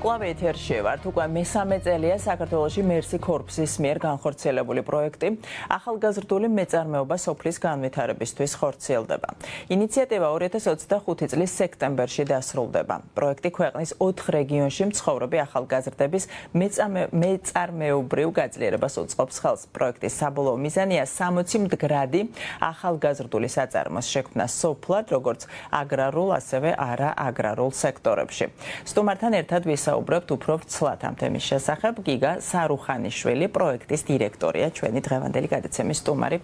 კლავე ეთერში ვართ. უკვე მესამე წელია საქართველოში მერსი კორპუსის მიერ განხორციელებული პროექტი ახალგაზრდული მეწარმეობა სოფლის განვითარებისთვის ხორციელდება. ინიციატივა 2025 წლის სექტემბერში დასრულდება. პროექტი ქვეყნის 4 რეგიონში მცხოვრები ახალგაზრდების მეწარმეობრივ გაძლიერებას უწყობს ხელს. პროექტის საბოლოო მიზანია 60 მდგრადი ახალგაზრდული საწარმოს შექმნა სოფლად, როგორც აგრარულ, ასევე არააგრარულ სექტორებში. სტუმართან ერთად ვისაუბრებთ უფრო ცლად ამ თემის შესახებ. გიგა სარუხანიშვილი, პროექტის დირექტორია, ჩვენი დღევანდელი გადაცემის სტუმარი.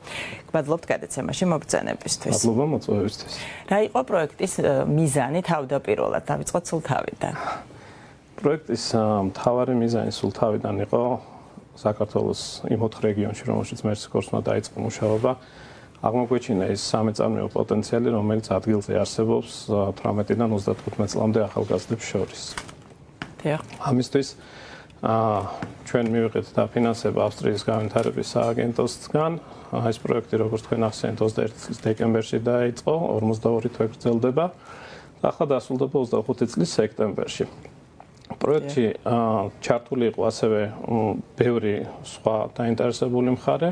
გვადლობთ გადაცემაში მობრძანებისთვის. მადლობა მოწვევისთვის. რა იყო პროექტის მიზანი თავდაპირველად? დავიწყოთ სულთავიდან. პროექტის მთავარი მიზანი სულთავიდან იყო საქართველოს იმ 4 რეგიონში, რომელშიც მერსი კორპუსმა დაიწყო მუშაობა, აღმოგვეჩინა ის სამეწარმეო პოტენციალი, რომელიც ადგილზე არსებობს 18-დან 35 წლამდე ახალგაზრდებს შორის. ამისთვის ჩვენ მივიღეთ დაფინანსება ავსტრიის განვითარების სააგენტოსგან. ეს პროექტი, როგორც თქვენ ახსენეთ, 21 წლის დეკემბერში დაიწყო, 42 თვე გრძელდება და ახლა დასრულდება 25 წლის სექტემბერში. პროექტში ჩართული იყო ასევე ბევრი სხვა დაინტერესებული მხარე.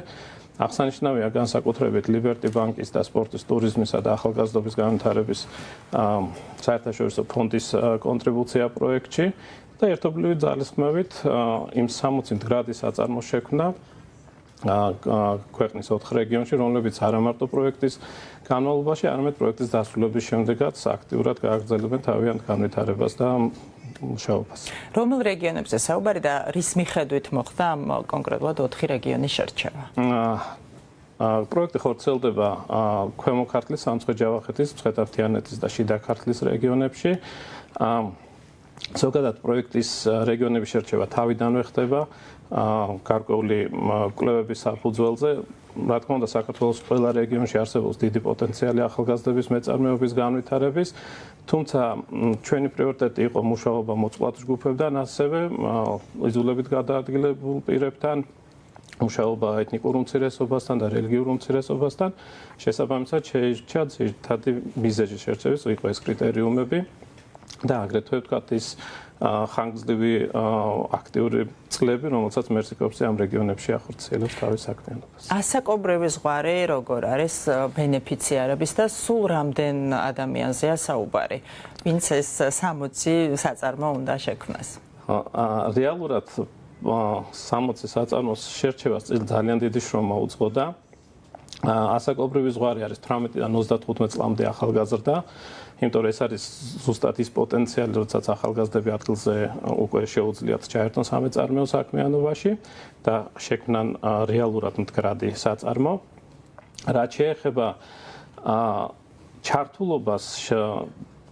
აღსანიშნავია განსაკუთრებით ლიბერტი ბანკის და სპორტის, ტურიზმისა და ახალგაზრდობის განვითარების საერთაშორისო ფონდის კონტრიბუცია პროექტში და ერთობლივი ძალისხმევით იმ 60 მდგრადი საწარმოს შექმნა ქვეყნის 4 რეგიონში, რომლებიც არა მარტო პროექტის განმავლობაში, არამედ პროექტის დასრულების შემდეგაც აქტიურად გააგრძელებენ თავიანთ განვითარებას და მუშაობას. რომელ რეგიონებზე საუბარი და რის მიხედვით მოხდა კონკრეტულად 4 რეგიონის შერჩევა? პროექტი ხორციელდება ქვემო ქართლის, სამცხე-ჯავახეთის, მცხეთა-მთიანეთის და შიდა ქართლის რეგიონებში. ზოგადად პროექტის რეგიონების შერჩევა თავიდანვე ხდება გარკვეული კვლევების საფუძველზე. რა თქმა უნდა, საქართველოს ყველა რეგიონში არსებობს დიდი პოტენციალი ახალგაზრდების მეწარმეობის განვითარების, თუმცა ჩვენი პრიორიტეტი იყო მუშაობა მოწყვლად ჯგუფებთან, ასევე იზოლებით გადაადგილებულ პირებთან, მუშაობა ეთნიკურ უმცირესობასთან და რელიგიურ უმცირესობასთან. შესაბამისად, შეირჩა ძირითადი მიზეზი შერჩევის, იყო ეს კრიტერიუმები და აგრეთვე ვთქვათ ის ხანგრძლივი აქტიური წლები, რომელსაც მერსი კორპუსი ამ რეგიონებში ახორციელებს თავის საქმიანობას. ასაკობრივი ზღვარი როგორ არის ბენეფიციარების და სულ რამდენ ადამიანზეა საუბარი, ვინც ეს 60 საწარმო უნდა შექმნას? რეალურად 60 საწარმოს შერჩევას ძალიან დიდი შრომა უძღოდა. ასაკობრივი ზღვარი არის 18-დან 35 წლამდე ახალგაზრდა. იმიტომ რომ ეს არის ზუსტად ის პოტენციალი, როდესაც ახალგაზრდები ადგილზე უკვე შეუძლიათ ჩაერთონ სამეწარმეო საქმიანობაში და შექმნან რეალურად მდგრადი საწარმო. რაც შეეხება ჩართულობას,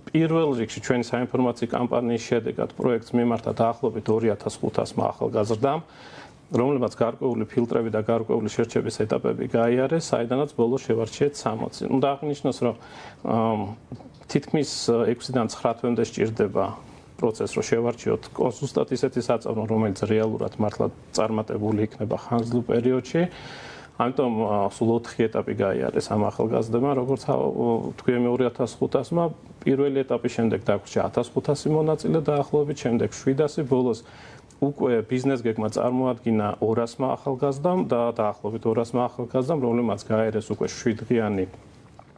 პირველ რიგში ჩვენი საინფორმაციო კამპანიის შედეგად პროექტს მიმართა დაახლოებით 2500 ახალგაზრდამ, რომლებმაც გარკვეული ფილტრები და გარკვეული შერჩევის ეტაპები გაიარეს, საიდანაც ბოლოს შევარჩიეთ 60. უნდა აღნიშნოს, რომ თითქმის 6-დან 9 თვემდე სჭირდება პროცესს, რომ შევარჩიოთ ზუსტად ისეთი საწარმო, რომელიც რეალურად მართლა წარმატებული იქნება ხანგრძლივ პერიოდში. ამიტომ სულ 4 ეტაპი გაიარეს ამ ახალგაზრდებმა, როგორც თქვენი 2500-მა, პირველი ეტაპის შემდეგ დაგვრჩა 1500 მონაწილე დაახლოებით, შემდეგ 700, ბოლოს უკვე ბიზნეს გეგმა წარმოადგინა 200-მა ახალგაზრდამ და დაახლოებით 200-მა ახალგაზრდამ, რომლებმაც გაერეს უკვე 7დღიანი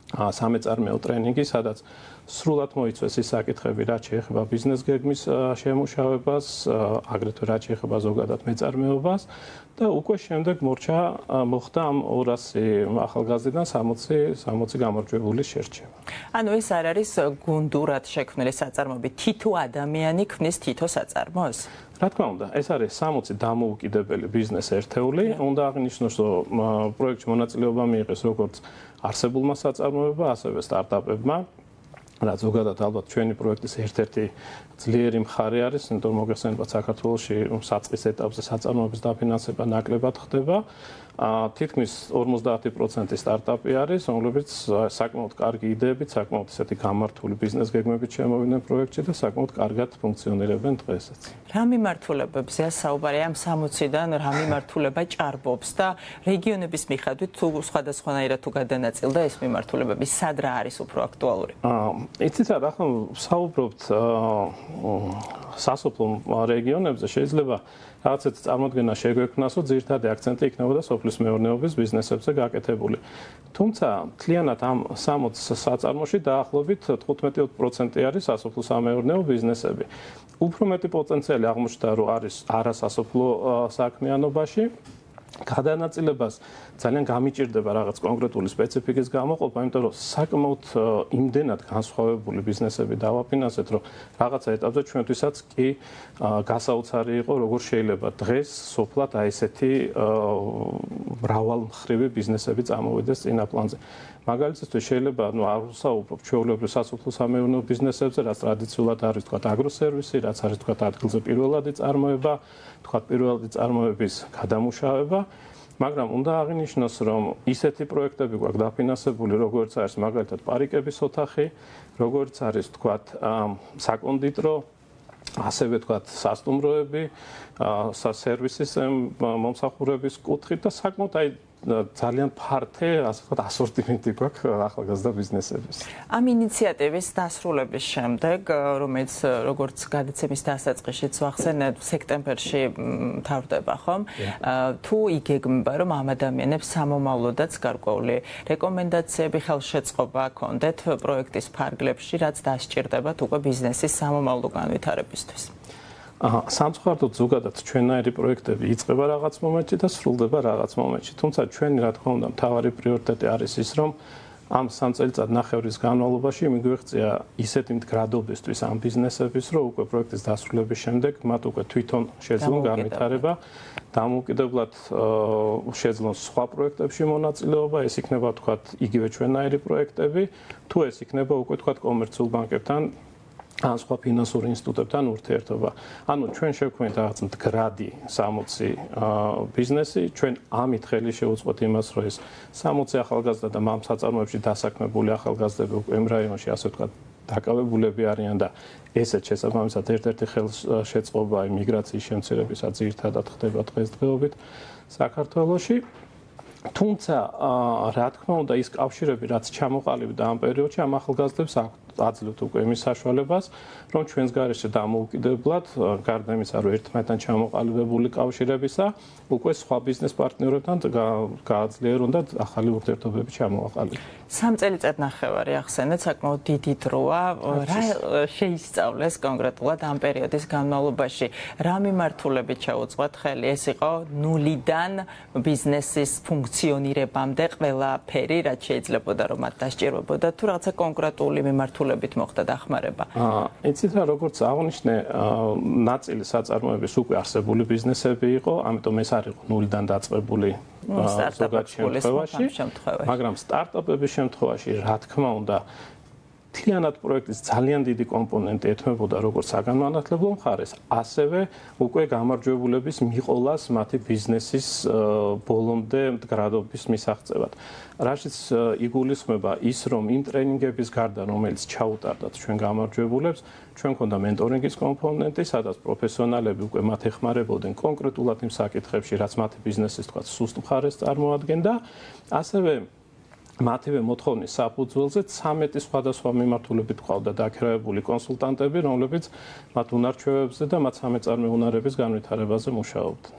სამეწარმეო ტრენინგი, სადაც სრულად მოიცვეს ის საკითხები, რაც შეეხება ბიზნეს გეგმის შემუშავებას, აგრეთვე რაც შეეხება ზოგადად მეწარმეობას და უკვე შემდეგ მოხდა ამ 200 ახალგაზრდიდან 60 გამარჯვებული შერჩევა. ანუ ეს არ არის გუნდურად შექმნილი საწარმოები, თითო ადამიანი ქმნის თითო საწარმოს? რა თქმა უნდა, ეს არის 60 დამოუკიდებელი ბიზნეს ერთეული. უნდა აღნიშნოს, რომ პროექტში მონაწილეობა მიიღეს როგორც არსებულმა საწარმოებმა, ასევე სტარტაპებმა. რაც ზოგადად ალბათ ჩვენი პროექტის ერთ-ერთი ძლიერი მხარე არის, იმიტომ რომ მოგეხსენებათ საქართველოში საწყის ეტაპზე საწარმოების დაფინანსება ნაკლებად ხდება. თითქმის 50% სტარტაპი არის, რომლებიც საკმაოდ კარგი იდეებით, საკმაოდ ისეთი გამართული ბიზნეს გეგმებით შემოვიდნენ პროექტში და საკმაოდ კარგად ფუნქციონირებენ დღესაც. რა მიმართულებებზეა საუბარი ამ 60-დან, რა მიმართულება ჭარბობს და რეგიონების მიხედვით თუ სხვადასხვანაირად თუ გადანაწილდა ეს მიმართულებები, სად რა არის უფრო აქტუალური? იცით რა, ახლა საუბრობთ სასოფლო რეგიონებზე შეიძლება რაღაცეთ წარმოდგენა შეგვექმნას, რომ ძირითადი აქცენტი იქნებოდა სოფლის მეურნეობის ბიზნესებზე გაკეთებული. თუმცა მთლიანად ამ 60 საწარმოში დაახლოებით 15% არის სასოფლო-სამეურნეო ბიზნესები. უფრო მეტი პოტენციალი აღმოჩნდა, რომ არის არასასოფლო საქმიანობაში. გადანაწილებას ძალიან გამიჭირდება რაღაც კონკრეტული სპეციფიკის გამოყოფა, იმიტომ რომ საკმაოდ იმდენად განსხვავებული ბიზნესები დავაფინანსეთ, რომ რაღაცა ეტაპზე ჩვენთვისაც კი გასაოცარი იყო, როგორ შეიძლება დღეს სოფლად აი ესეთი მრავალმხრივი ბიზნესები წამოვიდეს წინა პლანზე. მაგალითად შეიძლება არ ვსაუბრობ ჩვეულებრივ სასოფლო-სამეურნეო ბიზნესებზე, რაც ტრადიციულად არის თქვა აგროსერვისი, რაც არის თქვა ადგილზე პირველადი წარმოება, თქვა პირველადი წარმოების გადამუშავება, მაგრამ უნდა აღინიშნოს, რომ ისეთი პროექტები გვაქვს დაფინანსებული, როგორც არის მაგალითად პარიკების ოთახი, როგორც არის თქვა საკონდიტრო, ასევე თქვა სასტუმროები, სერვისის მომსახურების კუთხით და საკმაოდ აი ძალიან ფართე, ასე ვთქვათ, ასორტიმენტი გვაქვს ახალგაზრდა ბიზნესების. ამ ინიციატივის დასრულების შემდეგ, რომელიც როგორც გადაცემის დასაწყისშიც ვახსენეთ, სექტემბერში მთავრდება, ხომ? თუ იგეგმება, რომ ამ ადამიანებს სამომავლოდაც გარკვეული რეკომენდაციები, ხელშეწყობა ჰქონდეთ პროექტის ფარგლებში, რაც დასჭირდებათ უკვე ბიზნესის სამომავლო განვითარებისთვის. სამწუხაროდ ზოგადად ჩვენაირი პროექტები იწყება რაღაც მომენტში და სრულდება რაღაც მომენტში. თუმცა ჩვენი რა თქმა უნდა მთავარი პრიორიტეტი არის ის, რომ ამ 3 წელიწად ნახევრის განმავლობაში მიგვიღწია ისეთი მდგრადობისთვის ამ ბიზნესების, რომ უკვე პროექტის დასრულების შემდეგ მათ უკვე თვითონ შეძლონ განვითარება, დამოუკიდებლად შეძლონ სხვა პროექტებში მონაწილეობა, ეს იქნება თქვათ იგივე ჩვენაირი პროექტები, თუ ეს იქნება უკვე თქვათ კომერციულ ბანკებთან ან სხვა ფინანსურ ინსტიტუტებთან ურთიერთობა. ანუ ჩვენ შევქმნით რაღაც მდგრადი 60 ბიზნესი, ჩვენ ამით ხელი შევუწყოთ იმას, რომ ეს 60 ახალგაზრდა და ამ საწარმოებში დასაქმებული ახალგაზრდები უკვე იმ რაიონში, ასე ვთქვათ, დაკავებულები არიან და ესეც შესაბამისად ერთ-ერთი ხელშეწყობა იმიგრაციის შემცირებისა ძირითადად ხდება დღესდღეობით საქართველოში. თუმცა რა თქმა უნდა ის კავშირები რაც ჩამოყალიბდა ამ პერიოდში ამ ახალგაზრდებს აძლევთ უკვე იმის საშუალებას რომ ჩვენს გარეშე დამოუკიდებლად გარდა იმისა რომ ერთმანეთთან ჩამოყალიბებული კავშირებისა უკვე სხვა ბიზნეს პარტნიორებთან გააძლიერონ და ახალი ურთიერთობები ჩამოაყალიბონ. 3 წელიწადნახევარი ახსენეთ, საკმაოდ დიდი დროა. რა შეისწავლეს კონკრეტულად ამ პერიოდის განმავლობაში? რა მიმართულებით შეუწყოთ ხელი? ეს იყო ნულიდან ბიზნესის ფუნქციონირებამდე ყველაფერი, რაც შეიძლებოდა რომ მათ დასჭირებოდა თუ რაღაცა კონკრეტული მიმართულებით მოხდა დახმარება? იცით რა, როგორც აღნიშნე, ნაწილი საწარმოების უკვე არსებული ბიზნესები იყო, ამიტომ ეს არ იყო ნულიდან დაწყებული სტარტაპების შემთხვევაში, მაგრამ სტარტაპების შემთხვევაში, რა თქმა უნდა, მთლიანად პროექტის ძალიან დიდი კომპონენტი ეთმებოდა როგორც საგანმანათლებლო მხარეს, ასევე უკვე გამარჯვებულების მიყოლას მათი ბიზნესის ბოლომდე მდგრადობის მისაღწევად. რაშიც იგულისხმება ის, რომ იმ ტრენინგების გარდა, რომელიც ჩაუტარდათ ჩვენ გამარჯვებულებს, ჩვენ მქონდა მენტორინგის კომპონენტი, სადაც პროფესიონალები უკვე მათ ეხმარებოდნენ კონკრეტულად იმ საკითხებში, რაც მათი ბიზნესის თქვა სუსტ მხარეს წარმოადგენდა, ასევე მათივე მოთხოვნის საფუძველზე 13 სხვადასხვა მიმართულებით ყავდა დაქირავებული კონსულტანტები, რომლებიც მათ უნარჩვევებზე და მათ სამეწარმე უნარების განვითარებაზე მუშაობდნენ.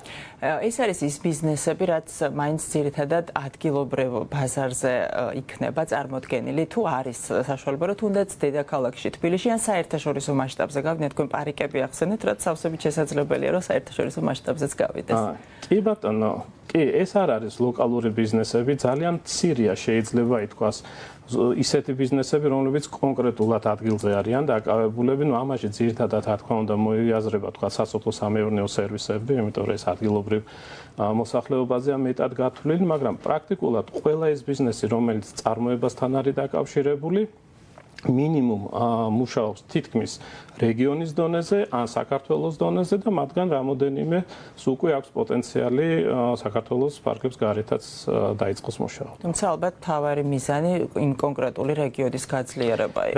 ეს არის ის ბიზნესები, რაც მაინც ძირითადად ადგილობრივ ბაზარზე იქნება წარმოდგენილი, თუ არის საშუალება, რომ თუნდაც დედაქალაქში, თბილისში ან საერთაშორისო მასშტაბზე გავიდეთ, თქვენ პარიკები ახსენეთ, რაც სავსებით შესაძლებელია, რომ საერთაშორისო მასშტაბზეც გავიდეს. კი ბატონო, კი, ეს არ არის ლოკალური ბიზნესები, ძალიან მცირეა შეიძლება ითქვას ისეთი ბიზნესები, რომლებიც კონკრეტულად ადგილზე არიან დაკავებულები, ну ამაში ძირითადად რა თქმა უნდა მოიაზრება თქვა სასოფლო-სამეურნეო სერვისები, იმიტომ რომ ეს ადგილობრივ მოსახლეობაზეა მეტად გათვლილი, მაგრამ პრაქტიკულად ყველა ეს ბიზნესი, რომელიც წარმოებასთან არის დაკავშირებული, მინიმუმ მუშაობს თითქმის რეგიონის დონეზე ან საქართველოს დონეზე და მათგან რამოდენიმე უკვე აქვს პოტენციალი საქართველოს ფარგლებს გარეთაც დაიწყოს მუშაობა. თუმცა ალბათ თავარი მიზანი იმ კონკრეტული რეგიონის გაძლიერება იყო.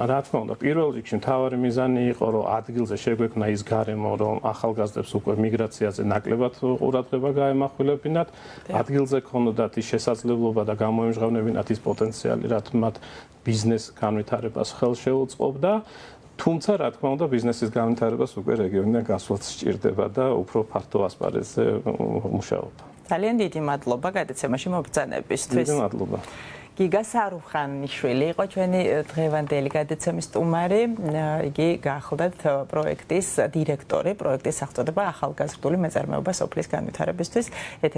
რა თქმა უნდა, პირველ რიგში თავარი მიზანი იყო, რომ ადგილზე შეგვექმნა ის გარემო, რომ ახალგაზრდებს უკვე მიგრაციაზე ნაკლებად ყურადღება გაემახვილებინათ, ადგილზე ქონოდათ ის შესაძლებლობა და გამოემჟღავნებინათ ის პოტენციალი, რაც მათ ბიზნეს განვითარებას ხელს შეუწყობდა. თუმცა რა თქმა უნდა ბიზნესის განვითარებას უკვე რეგიონიდან გასვლაც სჭირდება და უფრო ფართო ასპარეზზე მუშაობა. ძალიან დიდი მადლობა გადაცემაში მობრძანებისთვის. დიდი მადლობა. გიგა სარუხანიშვილი იყო ჩვენი დღევანდელი გადაცემის სტუმარი. იგი გაახლდათ პროექტის დირექტორი, პროექტის სახელწოდება ახალგაზრდული მეწარმეობა სოფლის განვითარებისთვის.